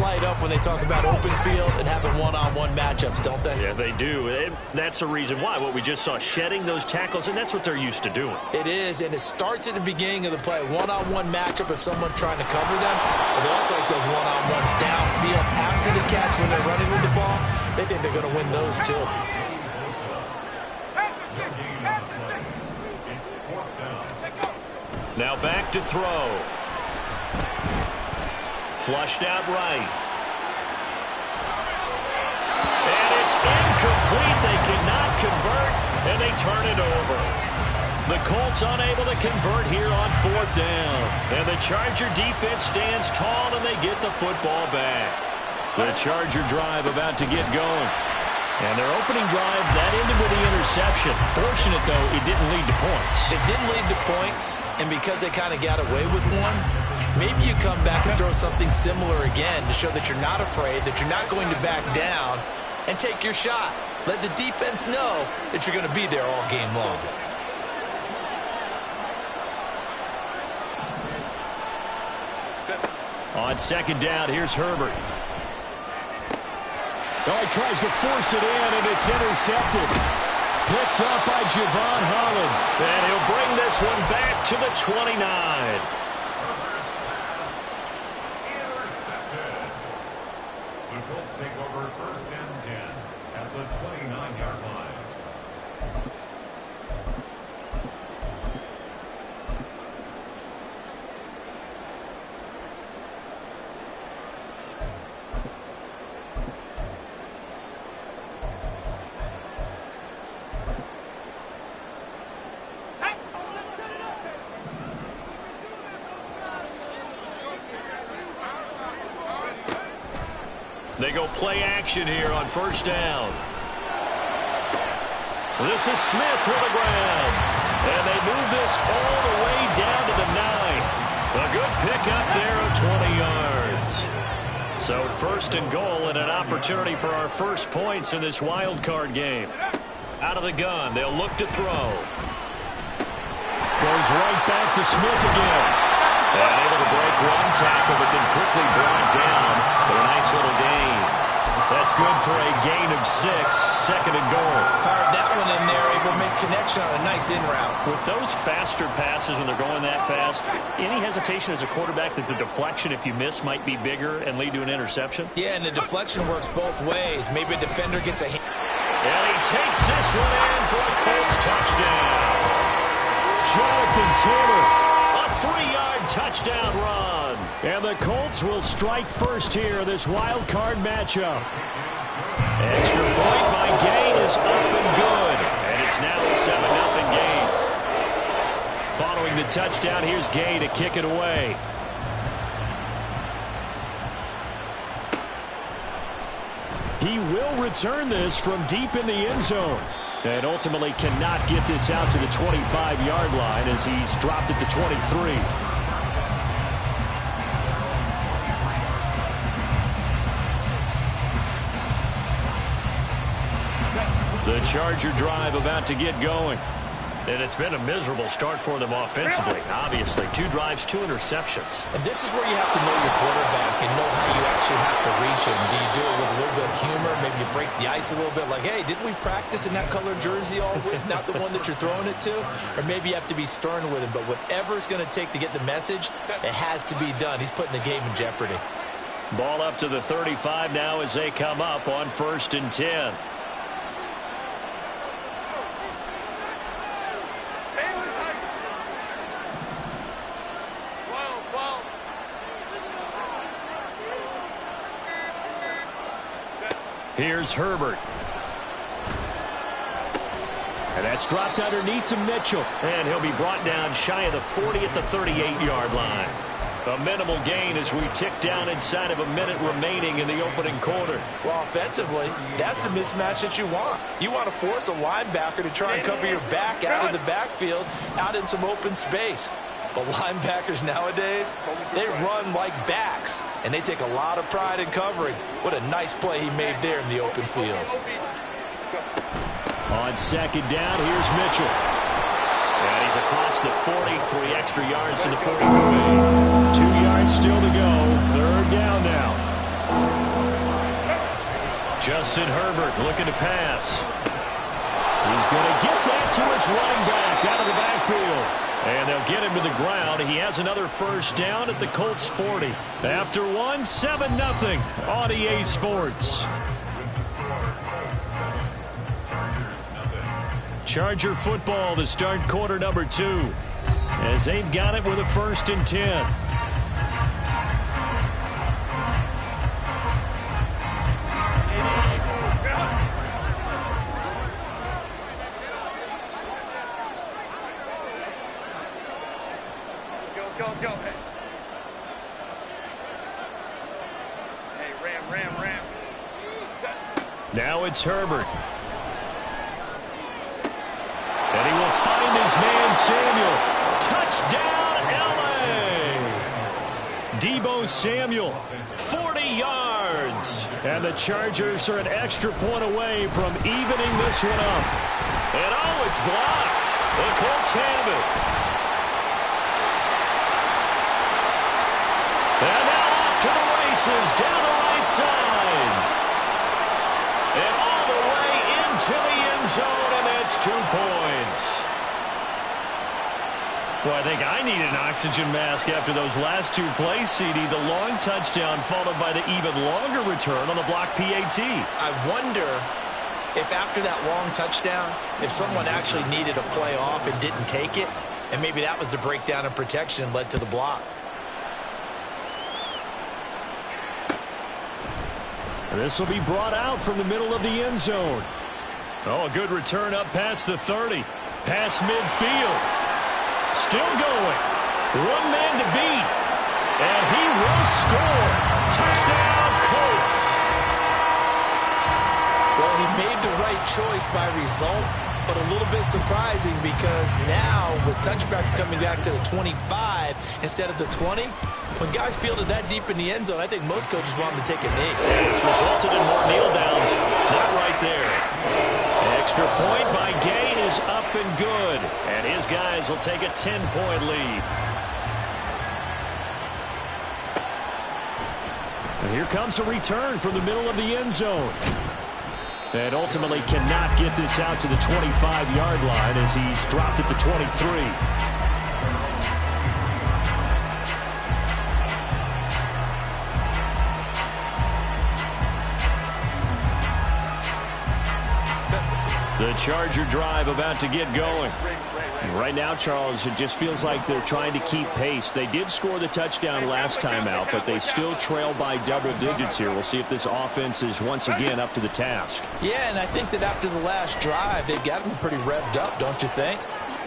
light up when they talk about open field and having one-on-one matchups, don't they? Yeah, they do. And that's the reason why. What we just saw, shedding those tackles, and that's what they're used to doing. It is, and it starts at the beginning of the play. One-on-one matchup if someone's trying to cover them. But they also like those one-on-ones downfield after the catch when they're running with the ball. They think they're going to win those too. Now back to throw. Flushed out right. And it's incomplete. They cannot convert, and they turn it over. The Colts unable to convert here on 4th down. And the Charger defense stands tall, and they get the football back. The Charger drive about to get going. And their opening drive, that ended with the interception. Fortunate, though, it didn't lead to points. It didn't lead to points, and because they kind of got away with one, maybe you come back and throw something similar again to show that you're not afraid, that you're not going to back down, and take your shot. Let the defense know that you're going to be there all game long. On 2nd down, here's Herbert. Oh, he tries to force it in, and it's intercepted. Picked up by Javon Holland. And he'll bring this one back to the 29. Intercepted. The Colts take over 1st and 10 at the 29-yard line. They go play action here on 1st down. This is Smith with the ground. And they move this all the way down to the 9. A good pickup there of 20 yards. So 1st and goal and an opportunity for our first points in this wild card game. Out of the gun, they'll look to throw. Goes right back to Smith again. And able to break one tackle, but then quickly brought down for a nice little gain. That's good for a gain of 6, 2nd and goal. Fired that one in there, able to make connection on a nice in route. With those faster passes when they're going that fast, any hesitation as a quarterback that the deflection, if you miss, might be bigger and lead to an interception? Yeah, and the deflection works both ways. Maybe a defender gets a hit. And he takes this one in for a Colts touchdown. Jonathan Taylor, a 3-yard touchdown run. And the Colts will strike first here, this wild card matchup. Extra point by Gain is up and good. And it's now a 7-0 game. Following the touchdown, here's Gay to kick it away. He will return this from deep in the end zone. And ultimately cannot get this out to the 25-yard line as he's dropped it to 23. The Charger drive about to get going. And it's been a miserable start for them offensively, obviously. 2 drives, 2 interceptions. And this is where you have to know your quarterback and know how you actually have to reach him. Do you do it with a little bit of humor? Maybe you break the ice a little bit like, hey, didn't we practice in that color jersey all week? Not the one that you're throwing it to? Or maybe you have to be stern with him. But whatever it's going to take to get the message, it has to be done. He's putting the game in jeopardy. Ball up to the 35 now as they come up on 1st and 10. Here's Herbert. And that's dropped underneath to Mitchell. And he'll be brought down shy of the 40 at the 38-yard line. A minimal gain as we tick down inside of a minute remaining in the opening quarter. Well, offensively, that's the mismatch that you want. You want to force a linebacker to try and cover your back out of the backfield, out in some open space. But linebackers nowadays, they run like backs, and they take a lot of pride in covering. What a nice play he made there in the open field. On 2nd down, here's Mitchell. And he's across the 40, 3 extra yards to the 43. 2 yards still to go. 3rd down now. Justin Herbert looking to pass. He's going to get that to his running back out of the backfield. And they'll get him to the ground. He has another first down at the Colts 40. After one, 7-0 on EA Sports. Charger football to start quarter number 2. As they've got it with a 1st and 10. Go. Hey, ram. Now it's Herbert. And he will find his man Samuel. Touchdown, L.A. Deebo Samuel, 40 yards. And the Chargers are an extra point away from evening this one up. And oh, it's blocked. The Colts have it. And now off to the races down the right side. And all the way into the end zone, and it's 2 points. Well, I think I need an oxygen mask after those last 2 plays, CD. The long touchdown followed by the even longer return on the block PAT. I wonder if after that long touchdown, if someone actually needed a play off and didn't take it, and maybe that was the breakdown in protection and led to the block. This will be brought out from the middle of the end zone. Oh, a good return up past the 30. Past midfield. Still going. One man to beat. And he will score. Touchdown, Colts. Well, he made the right choice by result, but a little bit surprising because now with touchbacks coming back to the 25 instead of the 20, when guys fielded that deep in the end zone, I think most coaches want them to take a knee. It's resulted in more kneel downs. Not right there. Extra point by Gay is up and good. And his guys will take a 10-point lead. And here comes a return from the middle of the end zone. And ultimately cannot get this out to the 25-yard line as he's dropped at the 23. The Charger drive about to get going. Right now, Charles, it just feels like they're trying to keep pace. They did score the touchdown last time out, but they still trail by double digits here. We'll see if this offense is once again up to the task. Yeah, and I think that after the last drive, they've got them pretty revved up, don't you think?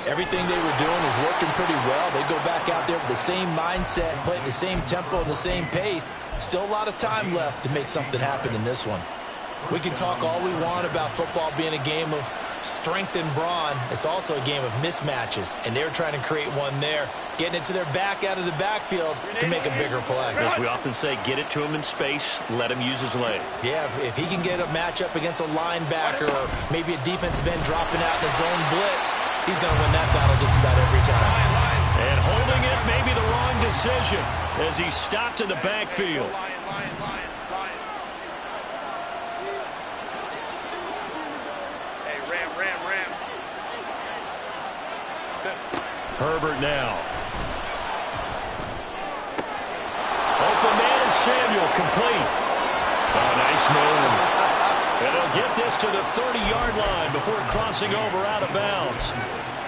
Everything they were doing is working pretty well. They go back out there with the same mindset, playing the same tempo and the same pace. Still a lot of time left to make something happen in this one. We can talk all we want about football being a game of strength and brawn. It's also a game of mismatches, and they're trying to create one there, getting it to their back out of the backfield to make a bigger play. As we often say, get it to him in space, let him use his leg. Yeah, if he can get a matchup against a linebacker or maybe a defensive end dropping out in a zone blitz, he's going to win that battle just about every time. And holding it may be the wrong decision as he stopped in the backfield. Herbert now. Open man is Samuel, complete. Oh, nice move. And they'll get this to the 30-yard line before crossing over out of bounds.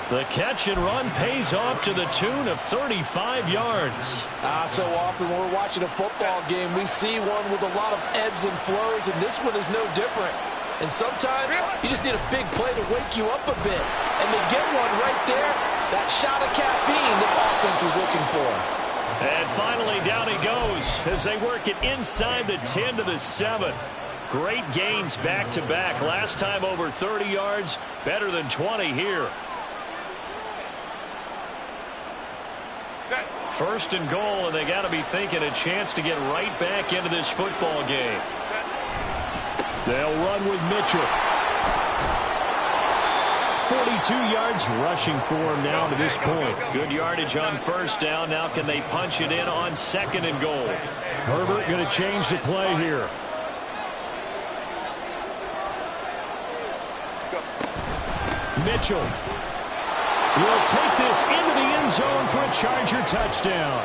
The catch and run pays off to the tune of 35 yards. So often when we're watching a football game, we see one with a lot of ebbs and flows, and this one is no different. And sometimes you just need a big play to wake you up a bit. And they get one right there, that shot of caffeine this offense is looking for. And finally, down he goes as they work it inside the 10 to the 7. Great gains back-to-back. Last time over 30 yards, better than 20 here. First and goal, and they got to be thinking a chance to get right back into this football game. They'll run with Mitchell. 42 yards rushing for him now to this point. Good yardage on first down. Now can they punch it in on second and goal? Herbert going to change the play here. Mitchell will take this into the end zone for a Charger touchdown.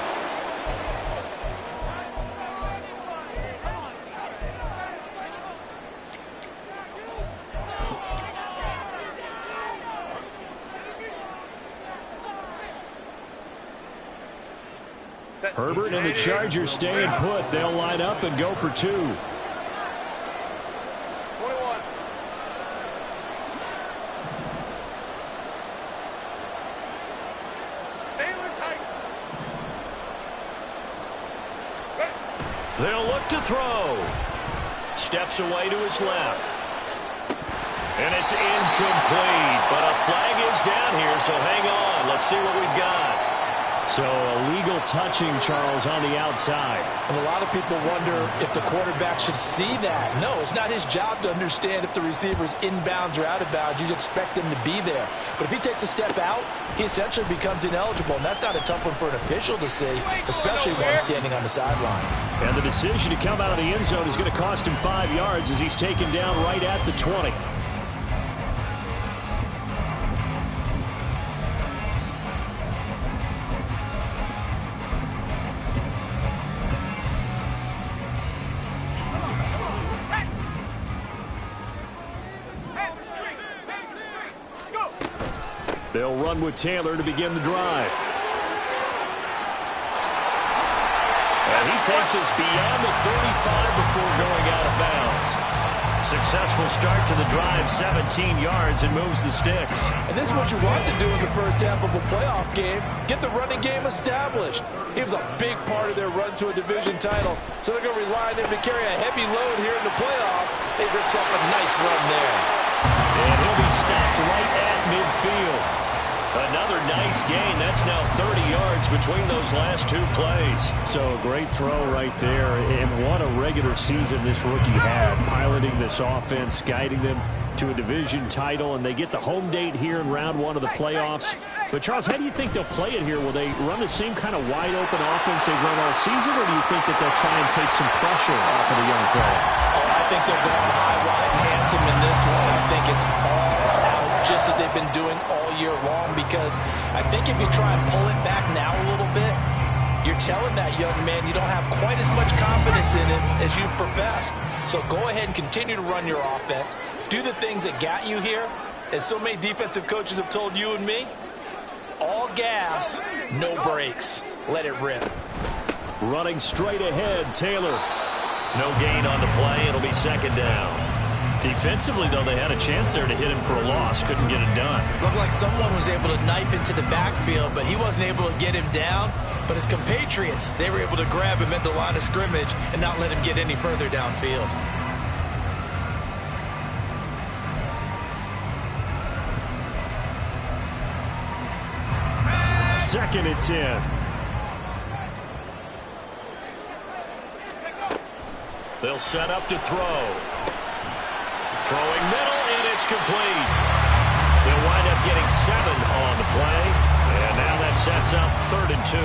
Herbert and the Chargers staying put. They'll line up and go for 2. 21. They'll look to throw. Steps away to his left. And it's incomplete. But a flag is down here, so hang on. Let's see what we've got. So illegal touching, Charles, on the outside. And a lot of people wonder if the quarterback should see that. No, it's not his job to understand if the receiver's inbounds or out of bounds. You expect him to be there. But if he takes a step out, he essentially becomes ineligible. And that's not a tough one for an official to see, especially one standing on the sideline. And the decision to come out of the end zone is going to cost him 5 yards as he's taken down right at the 20. They'll run with Taylor to begin the drive. And he takes us beyond the 35 before going out of bounds. Successful start to the drive, 17 yards, and moves the sticks. And this is what you want to do in the first half of a playoff game. Get the running game established. He was a big part of their run to a division title, so they're going to rely on him to carry a heavy load here in the playoffs. He rips up a nice run there. And he'll be stopped right at midfield. Another nice gain. That's now 30 yards between those last 2 plays. So a great throw right there. And what a regular season this rookie had, piloting this offense, guiding them to a division title, and they get the home date here in round 1 of the playoffs. But, Charles, how do you think they'll play it here? Will they run the same kind of wide-open offense they've run all season, or do you think that they'll try and take some pressure off of the young fella? Oh, I think they're going high, wide, and handsome in this one. I think it's all out, just as they've been doing all year long, because I think if you try and pull it back now a little bit, you're telling that young man you don't have quite as much confidence in him as you've professed. So go ahead and continue to run your offense. Do the things that got you here. As so many defensive coaches have told you and me, all gas, no brakes. Let it rip. Running straight ahead, Taylor. No gain on the play. It'll be second down. Defensively, though, they had a chance there to hit him for a loss. Couldn't get it done. Looked like someone was able to knife into the backfield, but he wasn't able to get him down. But his compatriots, they were able to grab him at the line of scrimmage and not let him get any further downfield. Second and 10. They'll set up to throw. Throwing middle, and it's complete. They'll wind up getting 7 on the play. And now that sets up 3rd and 2.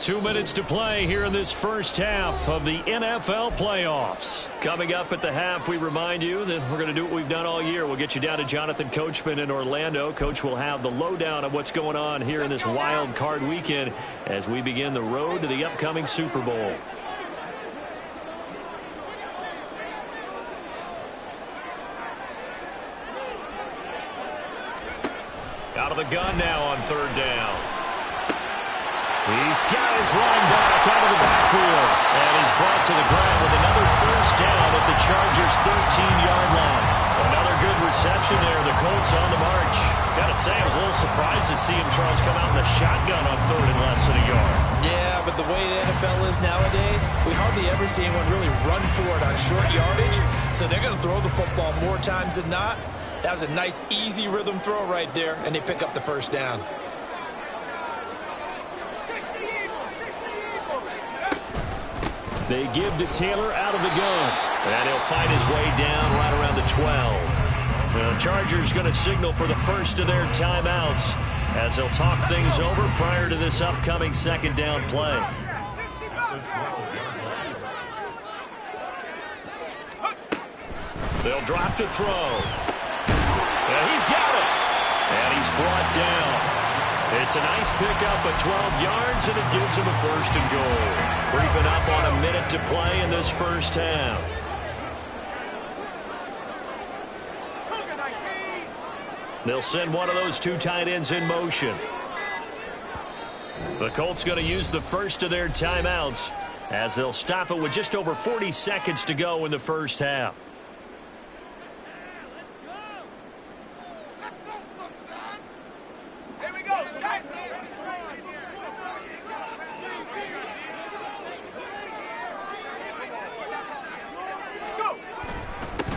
2 minutes to play here in this first half of the NFL playoffs. Coming up at the half, we remind you that we're going to do what we've done all year. We'll get you down to Jonathan Coachman in Orlando. Coach will have the lowdown of what's going on here in this wild card weekend as we begin the road to the upcoming Super Bowl. Out of the gun now on 3rd down. He's got his running back out of the backfield. And he's brought to the ground with another first down at the Chargers' 13-yard line. Another good reception there. The Colts on the march. Got to say, I was a little surprised to see him, Charles, come out in the shotgun on 3rd and less than a yard. Yeah, but the way the NFL is nowadays, we hardly ever see anyone really run for it on short yardage. So they're going to throw the football more times than not. That was a nice, easy rhythm throw right there, and they pick up the first down. They give to Taylor out of the gun. And he'll find his way down right around the 12. The Chargers going to signal for the first of their timeouts as they'll talk things over prior to this upcoming 2nd down play. the 12-yard line. They'll drop to throw. And he's got it. And he's brought down. It's a nice pickup of 12 yards, and it gives him a 1st and goal. Creeping up on a minute to play in this first half. They'll send one of those 2 tight ends in motion. The Colts going to use the first of their timeouts as they'll stop it with just over 40 seconds to go in the first half.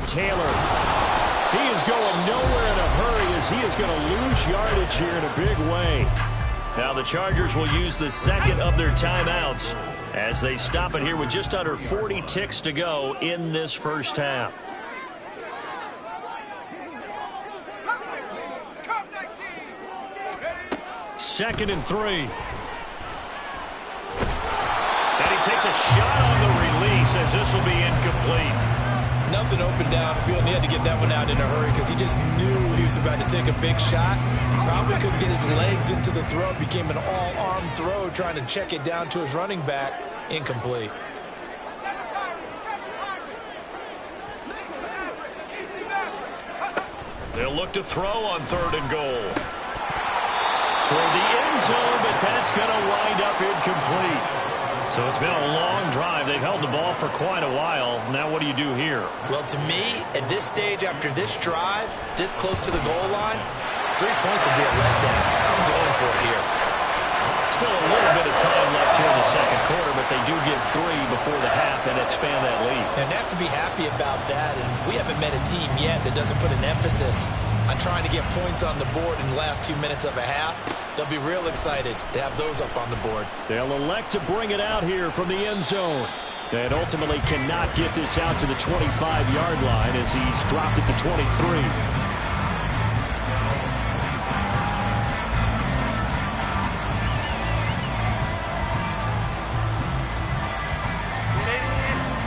Taylor, he is going nowhere in a hurry as he is going to lose yardage here in a big way. Now the Chargers will use the second of their timeouts as they stop it here with just under 40 ticks to go in this first half. Second and 3. And he takes a shot on the release as this will be incomplete. Nothing open downfield, and he had to get that one out in a hurry because he just knew he was about to take a big shot. Probably couldn't get his legs into the throw. Became an all-arm throw, trying to check it down to his running back. Incomplete. They'll look to throw on 3rd and goal. Toward the end zone, but that's going to wind up incomplete. So it's been a long drive. They've held the ball for quite a while. Now what do you do here? Well, to me, at this stage, after this drive, this close to the goal line, 3 points would be a letdown. I'm going for it here. Still a little bit of time left here in the second quarter, but they do get 3 before the half and expand that lead. And they have to be happy about that. And we haven't met a team yet that doesn't put an emphasis on trying to get points on the board in the last 2 minutes of a half. They'll be real excited to have those up on the board. They'll elect to bring it out here from the end zone. And ultimately cannot get this out to the 25-yard line as he's dropped at the 23.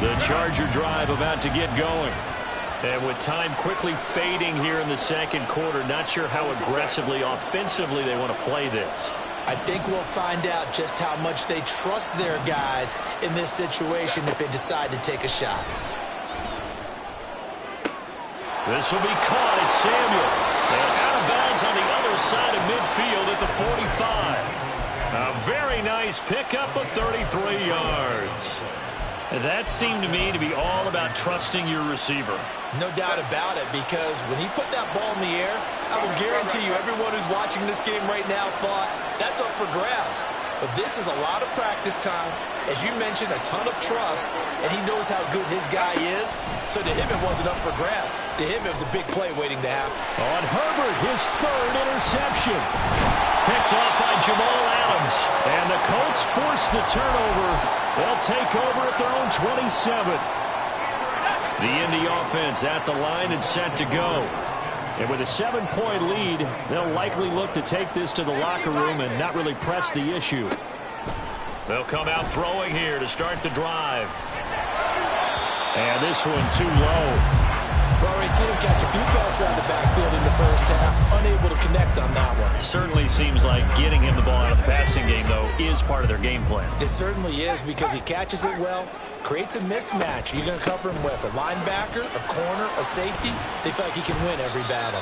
The Charger drive about to get going. And with time quickly fading here in the second quarter, not sure how aggressively, offensively they want to play this. I think we'll find out just how much they trust their guys in this situation if they decide to take a shot. This will be caught at Samuel. And out of bounds on the other side of midfield at the 45. A very nice pickup of 33 yards. That seemed to me to be all about trusting your receiver. No doubt about it, because when he put that ball in the air, I will guarantee you everyone who's watching this game right now thought that's up for grabs. But this is a lot of practice time. As you mentioned, a ton of trust, and he knows how good his guy is. So to him, it wasn't up for grabs. To him, it was a big play waiting to happen. On Herbert, his 3rd interception. Picked off by Jamal Adams. And the Colts force the turnover. They'll take over at their own 27. The Indy offense at the line and set to go. And with a 7-point lead, they'll likely look to take this to the locker room and not really press the issue. They'll come out throwing here to start the drive. And this one too low. We've already seen him catch a few passes out of the backfield in the first half. Unable to connect on that one. Certainly seems like getting him the ball out of the passing game, though, is part of their game plan. It certainly is, because he catches it well, creates a mismatch. You're going to cover him with a linebacker, a corner, a safety. They feel like he can win every battle.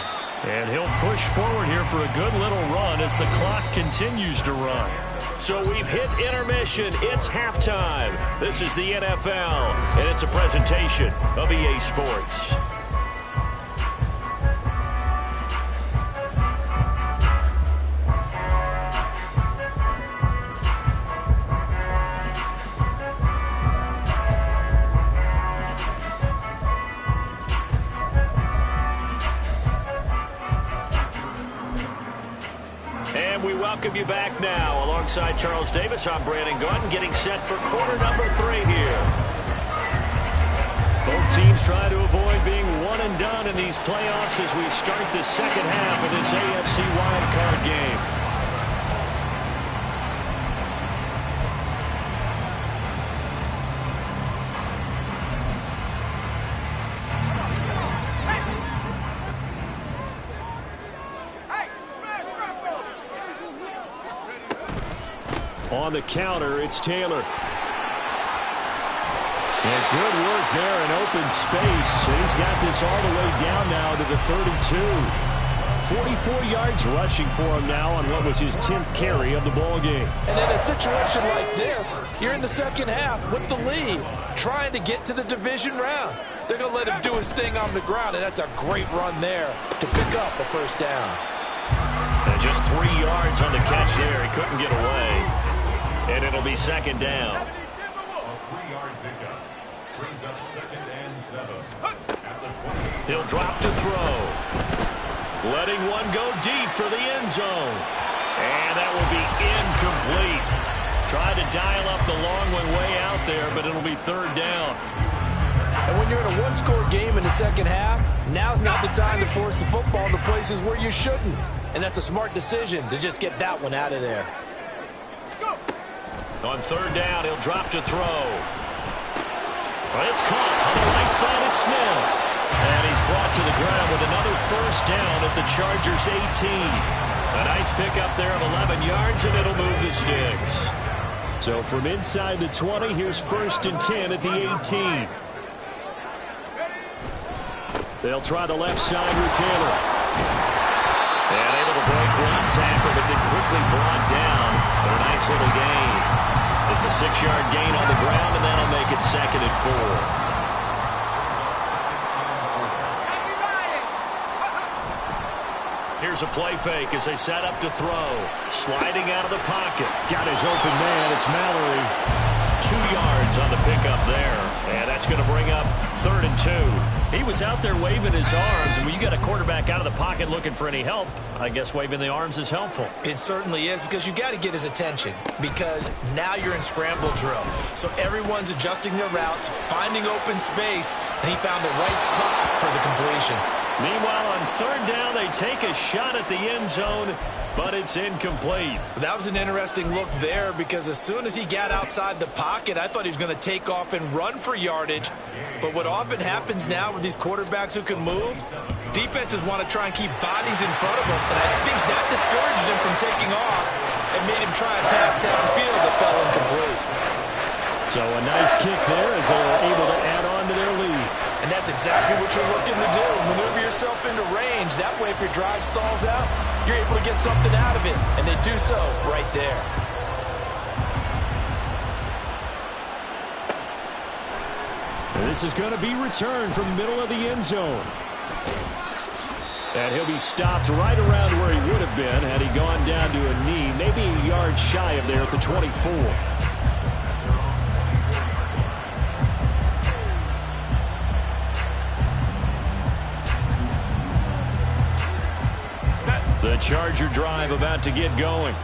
And he'll push forward here for a good little run as the clock continues to run. So we've hit intermission. It's halftime. This is the NFL, and it's a presentation of EA Sports. Welcome you back now. Alongside Charles Davis, I'm Brandon Gordon, getting set for quarter number 3 here. Both teams try to avoid being one and done in these playoffs as we start the second half of this AFC wildcard game. On the counter, it's Taylor. And good work there in open space. He's got this all the way down now to the 32. 44 yards rushing for him now on what was his 10th carry of the ball game. And in a situation like this, you're in the second half with the lead, trying to get to the division round. They're going to let him do his thing on the ground, and that's a great run there to pick up a first down. And just 3 yards on the catch there. He couldn't get away. And it'll be second down. A 3-yard pickup brings up 2nd and 7 at the 20. He'll drop to throw. Letting one go deep for the end zone. And that will be incomplete. Tried to dial up the long one way out there, but it'll be third down. And when you're in a one-score game in the second half, now's not the time to force the football in the places where you shouldn't. And that's a smart decision to just get that one out of there. On third down, he'll drop to throw. Well, it's caught on the right side. It's Smith. And he's brought to the ground with another first down at the Chargers' 18. A nice pickup there of 11 yards, and it'll move the sticks. So from inside the 20, here's 1st and 10 at the 18. They'll try the left side with Taylor. And able to break one tackle, but then quickly brought down for a nice little gain. It's a 6-yard gain on the ground, and that'll make it 2nd and 4. Here's a play fake as they set up to throw. Sliding out of the pocket. Got his open man. It's Mallory. 2 yards on the pickup there. And that's going to bring up 3rd and 2. He was out there waving his arms. And when you got a quarterback out of the pocket looking for any help, I guess waving the arms is helpful. It certainly is, because you got to get his attention, because now you're in scramble drill. So everyone's adjusting their routes, finding open space, and he found the right spot for the completion. Meanwhile, on third down, they take a shot at the end zone, but it's incomplete. That was an interesting look there, because as soon as he got outside the pocket, I thought he was going to take off and run for yardage. But what often happens now with these quarterbacks who can move, defenses want to try and keep bodies in front of them, and I think that discouraged him from taking off and made him try and pass downfield that fell incomplete. So a nice kick there as they were able to add on to their lead. And that's exactly what you're looking to do. Maneuver yourself into range. That way, if your drive stalls out, you're able to get something out of it. And they do so right there. And this is going to be returned from the middle of the end zone. And he'll be stopped right around where he would have been had he gone down to a knee, maybe a yard shy of there at the 24. The Charger drive about to get going.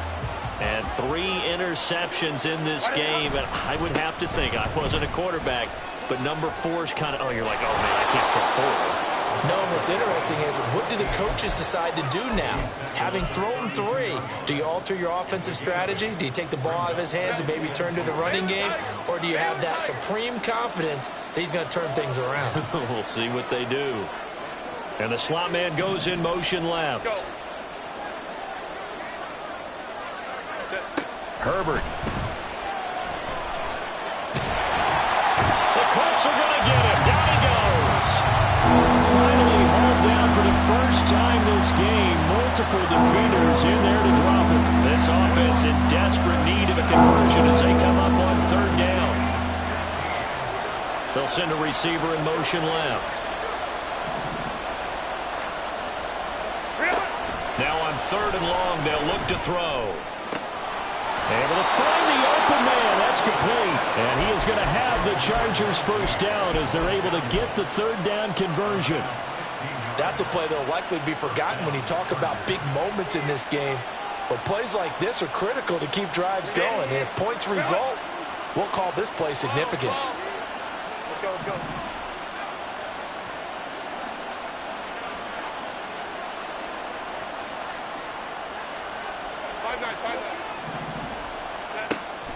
And 3 interceptions in this game. And I would have to think, I wasn't a quarterback, but number 4 is kind of, oh, you're like, oh, man, I can't throw 4. No, what's interesting is, what do the coaches decide to do now? Having thrown 3, do you alter your offensive strategy? Do you take the ball out of his hands and maybe turn to the running game? Or do you have that supreme confidence that he's going to turn things around? We'll see what they do. And the slot man goes in motion left. Go. Herbert. The Colts are going to get him. Down he goes. Finally hauled down for the first time this game. Multiple defenders in there to drop him. This offense in desperate need of a conversion as they come up on third down. They'll send a receiver in motion left. Now on third and long, they'll look to throw. Able to find the open man. That's complete. And he is going to have the Chargers first down as they're able to get the third down conversion. That's a play that will likely be forgotten when you talk about big moments in this game. But plays like this are critical to keep drives going. And if points result, we'll call this play significant. Let's go, let's go. Five guys.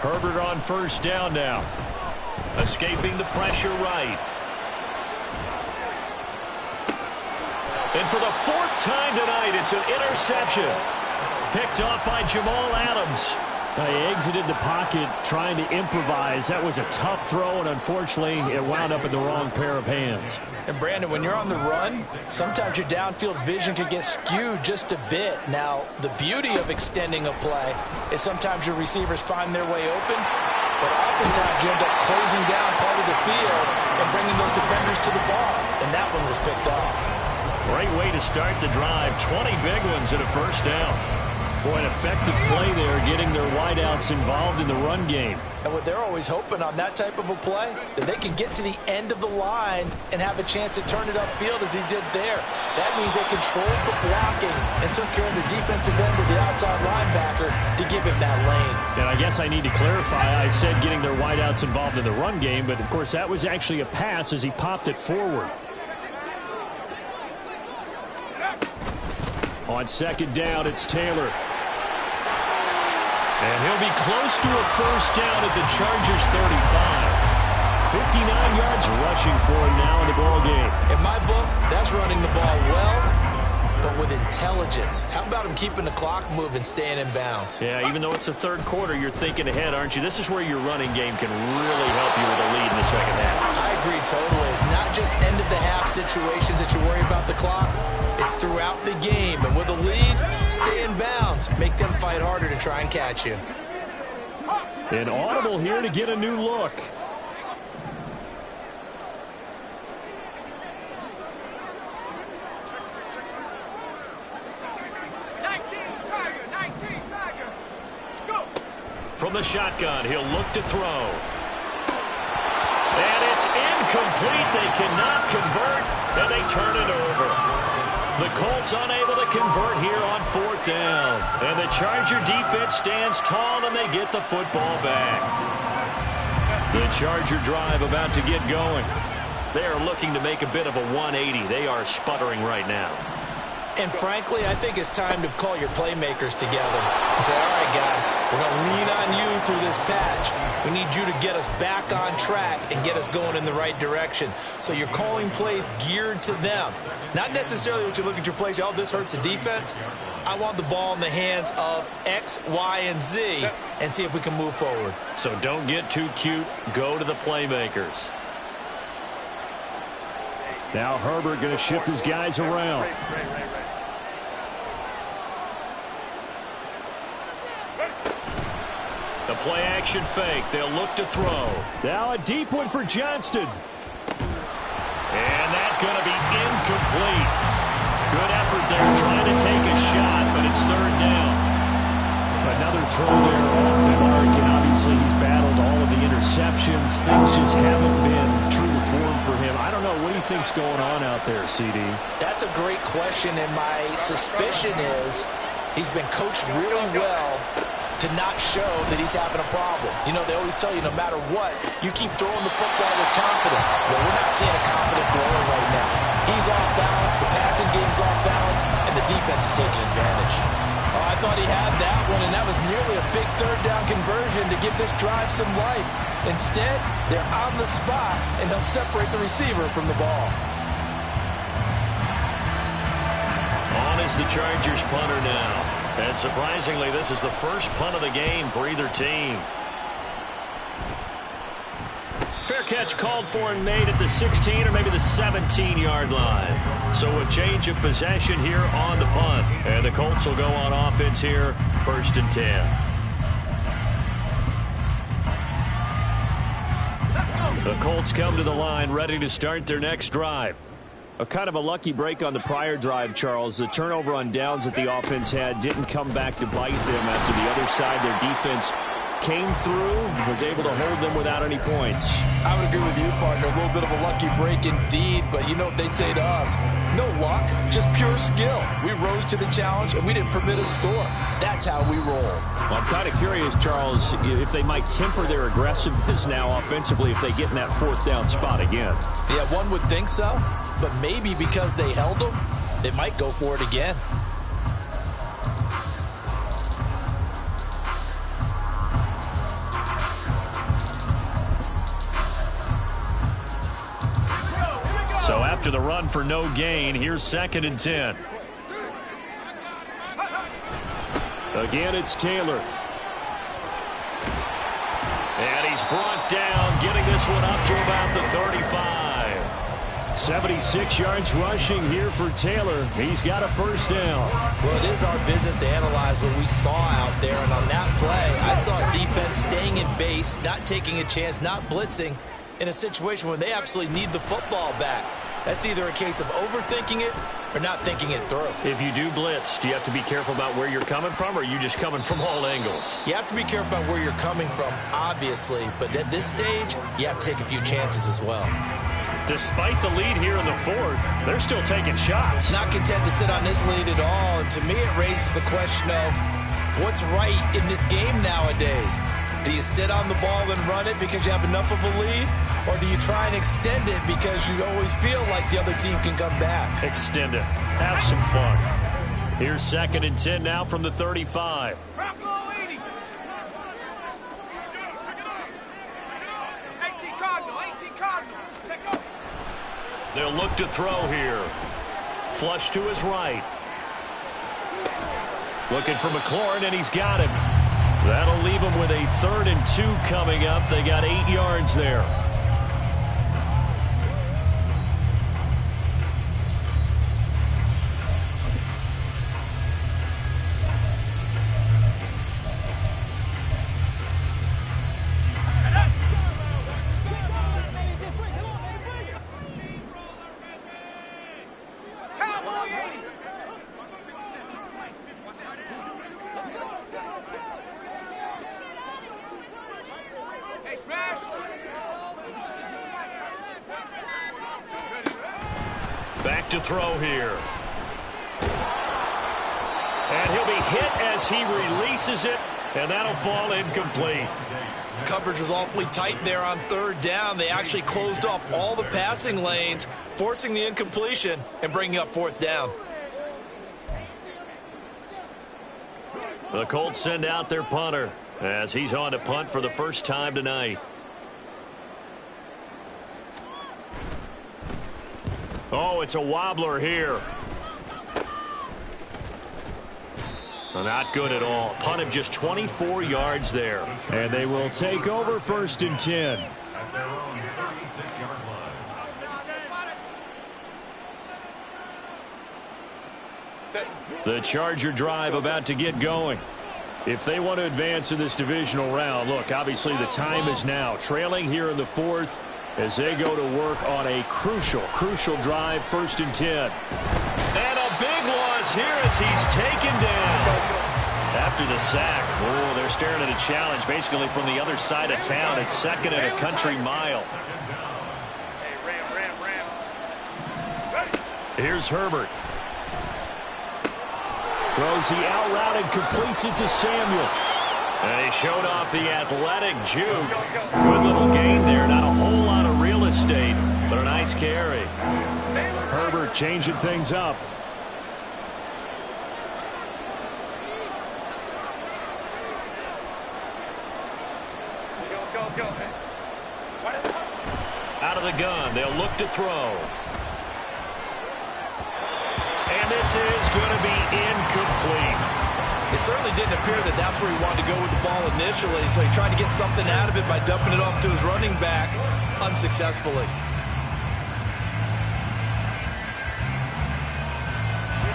Herbert on first down now. Escaping the pressure right. And for the 4th time tonight, it's an interception. Picked off by Jamal Adams. He exited the pocket trying to improvise. That was a tough throw, and unfortunately, it wound up in the wrong pair of hands. And Brandon, when you're on the run, sometimes your downfield vision can get skewed just a bit. Now, the beauty of extending a play is sometimes your receivers find their way open, but oftentimes you end up closing down part of the field and bringing those defenders to the ball, and that one was picked off. Great way to start the drive. 20 big ones and a first down. Boy, an effective play there, getting their wideouts involved in the run game. And what they're always hoping on that type of a play, that they can get to the end of the line and have a chance to turn it upfield as he did there. That means they controlled the blocking and took care of the defensive end of the outside linebacker to give him that lane. And I guess I need to clarify, I said getting their wideouts involved in the run game, but of course that was actually a pass as he popped it forward. On second down, it's Taylor. And he'll be close to a first down at the Chargers' 35. 59 yards rushing for him now in the ball game. In my book, that's running the ball well, but with intelligence. How about him keeping the clock moving, staying in bounds? Yeah, even though it's the third quarter, you're thinking ahead, aren't you? This is where your running game can really help you with a lead in the second half. I agree totally. It's not just end-of-the-half situations that you worry about the clock. It's throughout the game. And with a lead, stay in bounds. Make them fight harder to try and catch you. An audible here to get a new look. From the shotgun, he'll look to throw. And it's incomplete. They cannot convert, and they turn it over. The Colts unable to convert here on fourth down. And the Charger defense stands tall, and they get the football back. The Charger drive about to get going. They are looking to make a bit of a 180. They are sputtering right now. And frankly, I think it's time to call your playmakers together and say, all right, guys, we're going to lean on you through this patch. We need you to get us back on track and get us going in the right direction. So you're calling plays geared to them. Not necessarily what you look at your plays, oh, this hurts the defense. I want the ball in the hands of X, Y, and Z and see if we can move forward. So don't get too cute. Go to the playmakers. Now Herbert going to shift his guys around. The play action fake. They'll look to throw. Now a deep one for Johnston. And that's going to be incomplete. Good effort there trying to take a shot, but it's third down. Another throw there off the mark, and obviously he's battled all of the interceptions. Things just haven't been true to form for him. I don't know. What do you think's going on out there, CD? That's a great question, and my suspicion is he's been coached really well to not show that he's having a problem. You know, they always tell you no matter what, you keep throwing the football with confidence. Well, we're not seeing a confident thrower right now. He's off balance, the passing game's off balance, and the defense is taking advantage. Oh, I thought he had that one, and that was nearly a big third down conversion to give this drive some life. Instead, they're on the spot and help separate the receiver from the ball. On is the Chargers punter now. And surprisingly, this is the first punt of the game for either team. Fair catch called for and made at the 16 or maybe the 17-yard line. So a change of possession here on the punt. And the Colts will go on offense here, 1st and 10. The Colts come to the line ready to start their next drive. A kind of a lucky break on the prior drive, Charles. The turnover on downs that the offense had didn't come back to bite them after the other side. Their defense came through, was able to hold them without any points. I would agree with you, partner. A little bit of a lucky break indeed, but you know what they'd say to us? No luck, just pure skill. We rose to the challenge, and we didn't permit a score. That's how we roll. Well, I'm kind of curious, Charles, if they might temper their aggressiveness now offensively if they get in that 4th down spot again. Yeah, one would think so, but maybe because they held them, they might go for it again. So after the run for no gain, here's 2nd and 10. Again, it's Taylor. And he's brought down, getting this one up to about the 35. 76 yards rushing here for Taylor. He's got a first down. Well, it is our business to analyze what we saw out there. And on that play, I saw defense staying in base, not taking a chance, not blitzing in a situation where they absolutely need the football back. That's either a case of overthinking it or not thinking it through. If you do blitz, do you have to be careful about where you're coming from, or are you just coming from all angles? You have to be careful about where you're coming from, obviously. But at this stage, you have to take a few chances as well. Despite the lead here in the fourth, they're still taking shots. Not content to sit on this lead at all. And to me, it raises the question of what's right in this game nowadays. Do you sit on the ball and run it because you have enough of a lead? Or do you try and extend it because you always feel like the other team can come back? Extend it. Have some fun. Here's 2nd and 10 now from the 35. They'll look to throw here. Flush to his right. Looking for McLaurin, and he's got him. That'll leave him with a 3rd and 2 coming up. They got 8 yards there. Back to throw here. And he'll be hit as he releases it, and that'll fall incomplete. Coverage was awfully tight there on 3rd down. They actually closed off all the passing lanes, forcing the incompletion and bringing up 4th down. The Colts send out their punter as he's on to punt for the first time tonight. Oh, it's a wobbler here. Not good at all. Punt of just 24 yards there. And they will take over 1st and 10. At their own 36-yard line. The Charger drive about to get going. If they want to advance in this divisional round, look, obviously the time is now. Trailing here in the 4th as they go to work on a crucial drive, 1st and 10. And a big loss here as he's taken down. After the sack, oh, they're staring at a challenge basically from the other side of town. It's 2nd and a country mile. Hey, ram. Here's Herbert. Throws the out route and completes it to Samuel. And he showed off the athletic juke. Good little gain there. Not a whole lot of real estate, but a nice carry. Herbert changing things up. Go. Out of the gun. They'll look to throw. And this is going to be incomplete. It certainly didn't appear that that's where he wanted to go with the ball initially, so he tried to get something out of it by dumping it off to his running back unsuccessfully.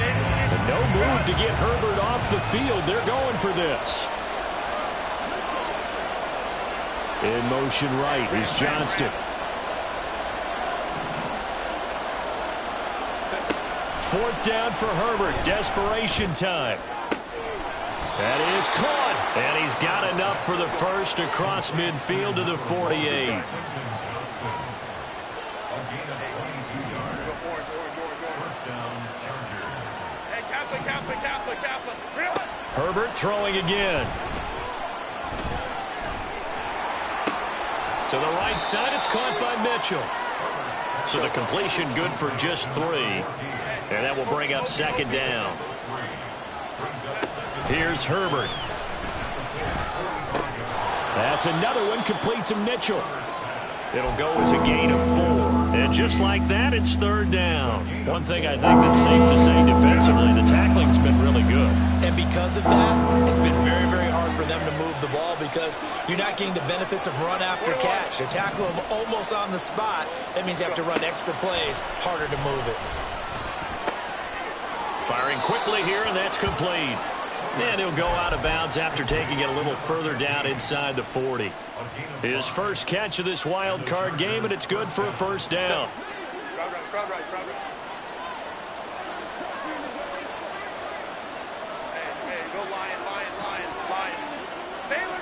And no move to get Herbert off the field. They're going for this. In motion right is Johnston. 4th down for Herbert. Desperation time. That is caught. And he's got enough for the first across midfield to the 48. Herbert throwing again. To the right side, it's caught by Mitchell. So the completion good for just 3. And that will bring up 2nd down. Here's Herbert. That's another one complete to Mitchell. It'll go as a gain of 4. And just like that, it's third down. One thing I think that's safe to say defensively, the tackling's been really good. And because of that, it's been very, very hard for them to move the ball because you're not getting the benefits of run after catch. They're tackling them almost on the spot. That means you have to run extra plays, harder to move it. Firing quickly here, and that's complete. And he'll go out of bounds after taking it a little further down inside the 40. His first catch of this wild card game, and it's good for a first down. Hey, go Lion. Baylor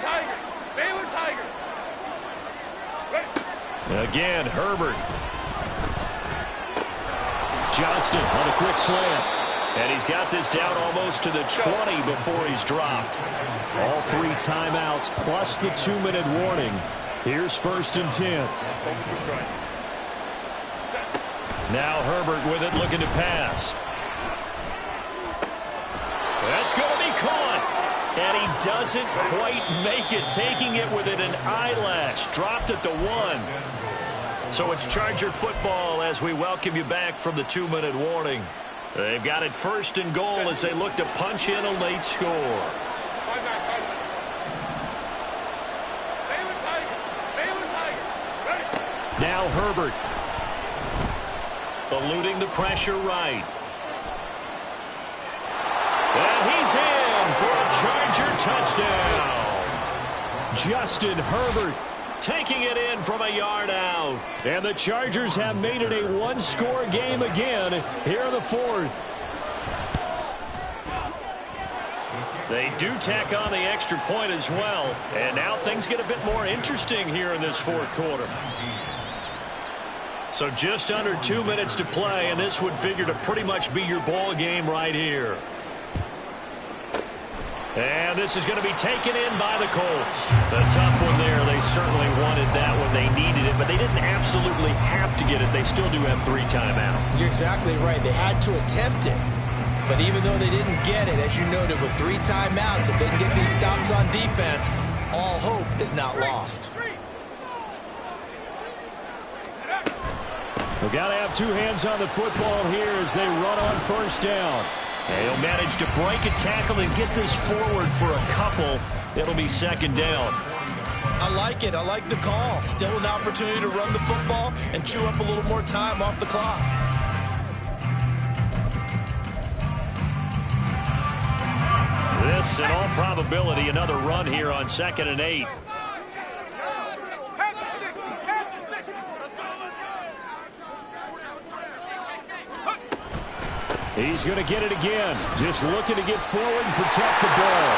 Tiger. Baylor Tiger. Again, Herbert. Johnston on a quick slant. And he's got this down almost to the 20 before he's dropped. All 3 timeouts plus the 2-minute warning. Here's 1st and 10. Now Herbert with it, looking to pass. That's going to be caught. And he doesn't quite make it, taking it within an eyelash. Dropped at the 1. So it's Charger football as we welcome you back from the 2-minute warning. They've got it 1st and goal as they look to punch in a late score. Now Herbert. Eluding the pressure right. And he's in for a Charger touchdown. Justin Herbert taking it in from a yard out. And the Chargers have made it a 1-score game again here in the 4th. They do tack on the extra point as well. And now things get a bit more interesting here in this 4th quarter. So just under 2 minutes to play, and this would figure to pretty much be your ball game right here. And this is going to be taken in by the Colts. A tough one there. They certainly wanted that when they needed it, but they didn't absolutely have to get it. They still do have 3 timeouts. You're exactly right. They had to attempt it. But even though they didn't get it, as you noted, with 3 timeouts, if they can get these stops on defense, all hope is not lost. We've got to have 2 hands on the football here as they run on 1st down. And he'll manage to break a tackle and get this forward for a couple. It'll be 2nd down. I like it. I like the call. Still an opportunity to run the football and chew up a little more time off the clock. This, in all probability, another run here on 2nd and 8. He's going to get it again. Just looking to get forward and protect the ball.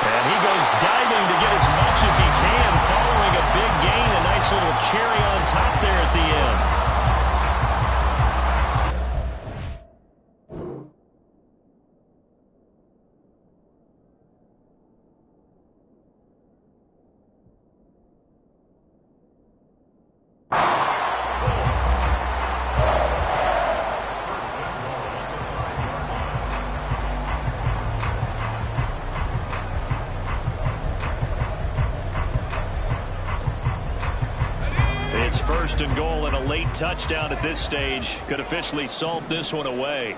And he goes diving to get as much as he can, following a big gain. A nice little cherry on top there at the end. It's 1st and goal, and a late touchdown at this stage could officially salt this one away.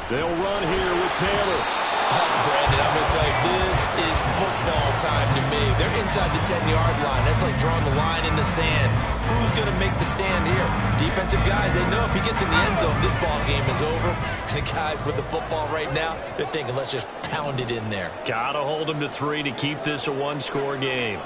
They'll run here with Taylor. Brandon, I'm going to tell you, this is football time to me. They're inside the 10-yard line. That's like drawing the line in the sand. Who's going to make the stand here? Defensive guys, they know if he gets in the end zone, this ball game is over. And the guys with the football right now, they're thinking, let's just pound it in there. Got to hold them to 3 to keep this a 1-score game.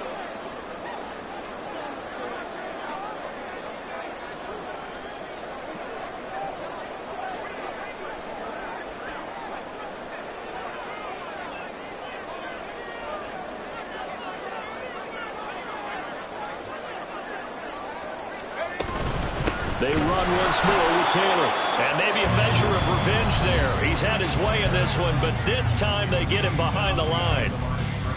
They run once more with Taylor. And maybe a measure of revenge there. He's had his way in this one, but this time they get him behind the line.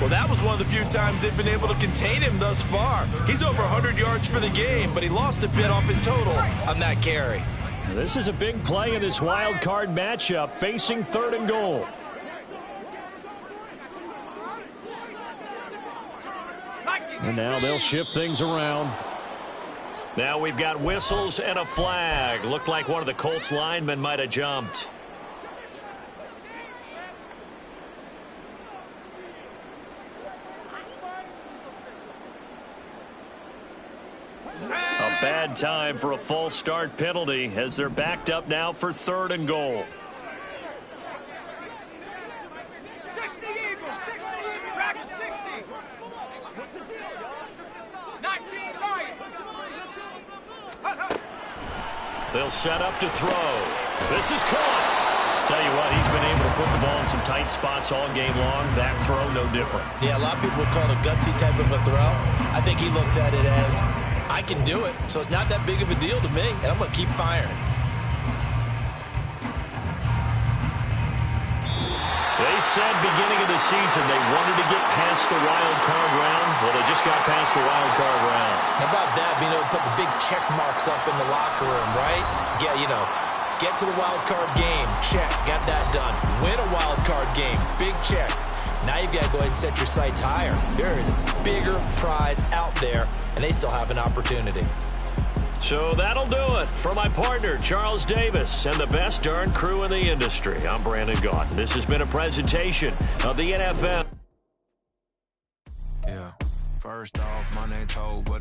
Well, that was one of the few times they've been able to contain him thus far. He's over 100 yards for the game, but he lost a bit off his total on that carry. This is a big play in this wild card matchup, facing 3rd and goal. And now they'll shift things around. Now we've got whistles and a flag. Looked like one of the Colts linemen might have jumped. A bad time for a false start penalty as they're backed up now for 3rd and goal. 60 Eagles, 60 Eagles, tracking 60. What's the deal, y'all? 19 Lions. They'll set up to throw. This is caught. Tell you what, he's been able to put the ball in some tight spots all game long. That throw, no different. Yeah, a lot of people would call it a gutsy type of a throw. I think he looks at it as, I can do it, so it's not that big of a deal to me, and I'm going to keep firing. They said beginning of the season they wanted to get past the wild card round. Well, they just got past the wild card round. How about that, being able to put the big check marks up in the locker room, right? Yeah, you know, get to the wild card game, check, got that done. Win a wild card game, big check. Now you've got to go ahead and set your sights higher. There is a bigger prize out there, and they still have an opportunity. So that'll do it. For my partner, Charles Davis, and the best darn crew in the industry, I'm Brandon Gaudin. This has been a presentation of the NFL. Yeah, first off, my name told, but